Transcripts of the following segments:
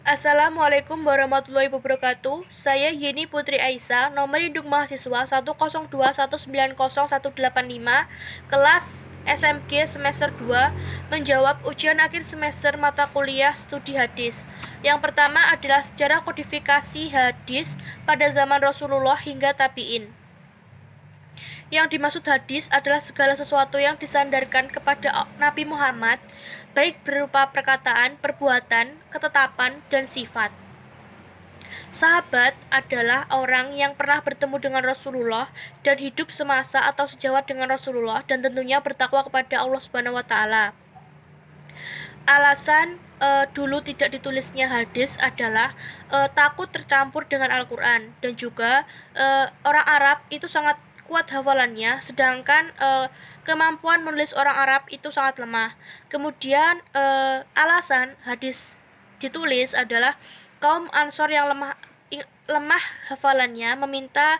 Assalamualaikum warahmatullahi wabarakatuh. Saya Yeni Putri Aisyah, nomor induk mahasiswa 102119018 kelas SMG semester 2, menjawab ujian akhir semester mata kuliah studi hadis. Yang pertama adalah sejarah kodifikasi hadis pada zaman Rasulullah hingga tabi'in. Yang dimaksud hadis adalah segala sesuatu yang disandarkan kepada Nabi Muhammad, baik berupa perkataan, perbuatan, ketetapan, dan sifat. Sahabat adalah orang yang pernah bertemu dengan Rasulullah dan hidup semasa atau sejawat dengan Rasulullah dan tentunya bertakwa kepada Allah Subhanahu wa taala. Alasan dulu tidak ditulisnya hadis adalah takut tercampur dengan Al-Qur'an, dan juga orang Arab itu sangat kuat hafalannya, sedangkan kemampuan menulis orang Arab itu sangat lemah. Kemudian alasan hadis ditulis adalah kaum Ansor yang lemah hafalannya meminta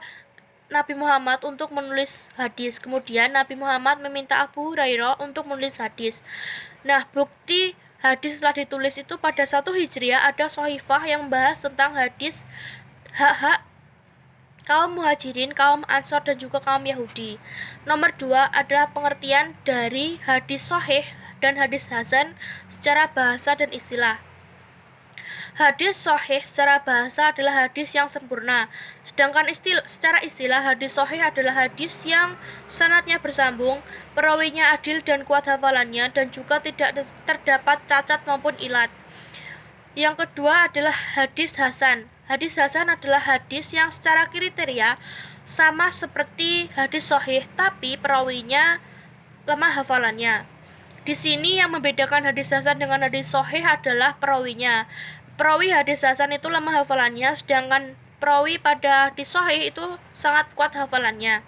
Nabi Muhammad untuk menulis hadis. Kemudian Nabi Muhammad meminta Abu Hurairah untuk menulis hadis. Nah, bukti hadis telah ditulis itu pada 1 Hijriah ada Sohifah yang membahas tentang hadis hak-hak kaum Muhajirin, kaum Ansor, dan juga kaum Yahudi. Nomor 2 adalah pengertian dari hadis sahih dan hadis hasan secara bahasa dan istilah. Hadis sahih secara bahasa adalah hadis yang sempurna, sedangkan secara istilah hadis sahih adalah hadis yang sanadnya bersambung, perawinya adil dan kuat hafalannya, dan juga tidak terdapat cacat maupun ilat. Yang kedua adalah hadis hasan. Hadis hasan adalah hadis yang secara kriteria sama seperti hadis sahih, tapi perawinya lemah hafalannya. Di sini yang membedakan hadis hasan dengan hadis sahih adalah perawinya. Perawi hadis hasan itu lemah hafalannya, sedangkan perawi pada hadis sahih itu sangat kuat hafalannya.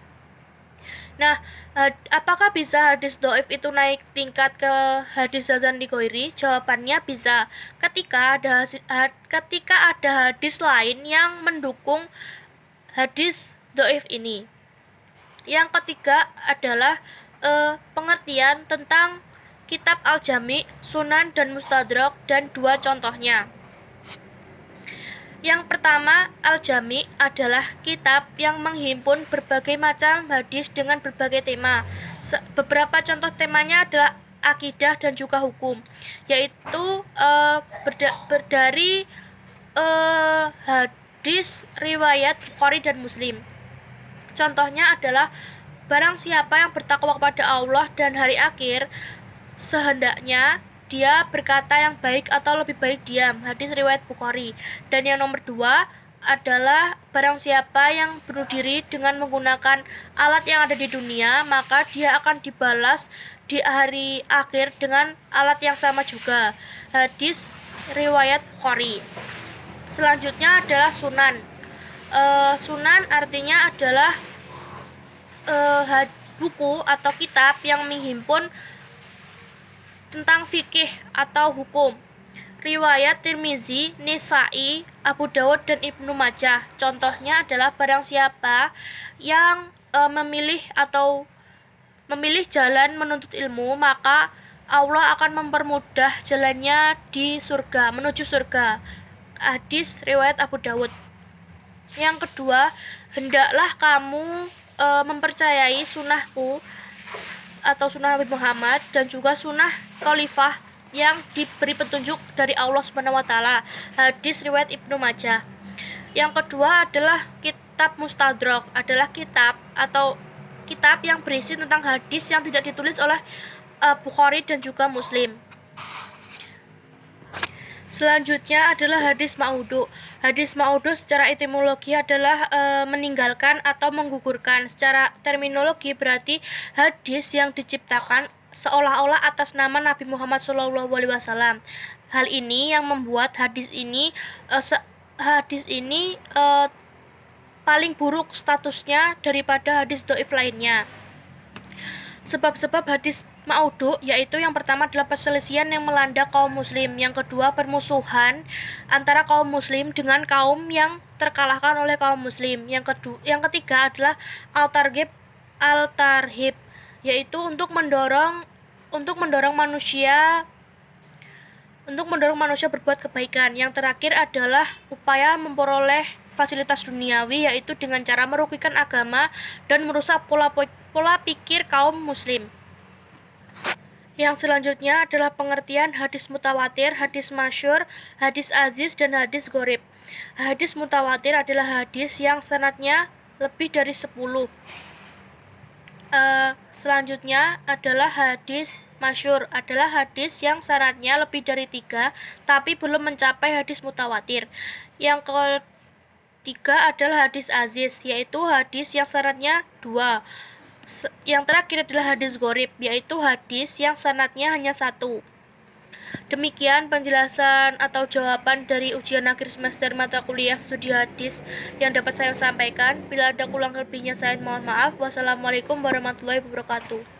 Nah, apakah bisa hadis dhaif itu naik tingkat ke hadis hasan li ghairi? Jawabannya bisa. Ketika ada hadis lain yang mendukung hadis dhaif ini. Yang ketiga adalah pengertian tentang kitab Al-Jami', Sunan, dan Mustadrak, dan 2 contohnya. Yang pertama, Al-Jami' adalah kitab yang menghimpun berbagai macam hadis dengan berbagai tema. Beberapa contoh temanya adalah akidah dan juga hukum, yaitu dari hadis riwayat Bukhari dan Muslim. Contohnya adalah barang siapa yang bertakwa kepada Allah dan hari akhir, sehendaknya dia berkata yang baik atau lebih baik diam. Hadis riwayat Bukhari. Dan yang nomor 2 adalah barang siapa yang bunuh diri dengan menggunakan alat yang ada di dunia, maka dia akan dibalas di hari akhir dengan alat yang sama juga. Hadis riwayat Bukhari. Selanjutnya adalah sunan. Sunan artinya adalah buku atau kitab yang menghimpun tentang fikih atau hukum. Riwayat Tirmizi, Nisa'i, Abu Dawud, dan Ibnu Majah. Contohnya adalah barang siapa yang memilih jalan menuntut ilmu, maka Allah akan mempermudah jalannya di surga, menuju surga. Hadis riwayat Abu Dawud. Yang kedua, hendaklah kamu mempercayai sunnahku atau sunnah Nabi Muhammad, dan juga sunnah khalifah yang diberi petunjuk dari Allah Subhanahu wa taala. Hadis riwayat Ibnu Majah. Yang kedua adalah kitab Mustadrak, adalah kitab yang berisi tentang hadis yang tidak ditulis oleh Bukhari dan juga Muslim. Selanjutnya adalah hadis ma'udhu. Hadis ma'udhu secara etimologi adalah meninggalkan atau menggugurkan. Secara terminologi berarti hadis yang diciptakan seolah-olah atas nama Nabi Muhammad SAW. Hal ini yang membuat hadis ini paling buruk statusnya daripada hadis dhaif lainnya. Sebab-sebab hadis ma'udhu yaitu yang pertama adalah perselisihan yang melanda kaum muslim, yang kedua permusuhan antara kaum muslim dengan kaum yang terkalahkan oleh kaum muslim, yang ketiga adalah untuk mendorong manusia untuk mendorong manusia berbuat kebaikan. Yang terakhir adalah upaya memperoleh fasilitas duniawi, yaitu dengan cara merugikan agama dan merusak pola pikir kaum muslim. Yang selanjutnya adalah pengertian hadis mutawatir, hadis masyhur, hadis aziz, dan hadis gharib. Hadis mutawatir adalah hadis yang sanadnya lebih dari 10. Selanjutnya adalah hadis masyhur, adalah hadis yang sanadnya lebih dari 3 tapi belum mencapai hadis mutawatir. Yang ketiga adalah hadis aziz, yaitu hadis yang sanadnya 2. Yang terakhir adalah hadis gharib, yaitu hadis yang sanadnya hanya 1. Demikian penjelasan atau jawaban dari ujian akhir semester mata kuliah studi hadis yang dapat saya sampaikan. Bila ada kurang lebihnya saya mohon maaf. Wassalamualaikum warahmatullahi wabarakatuh.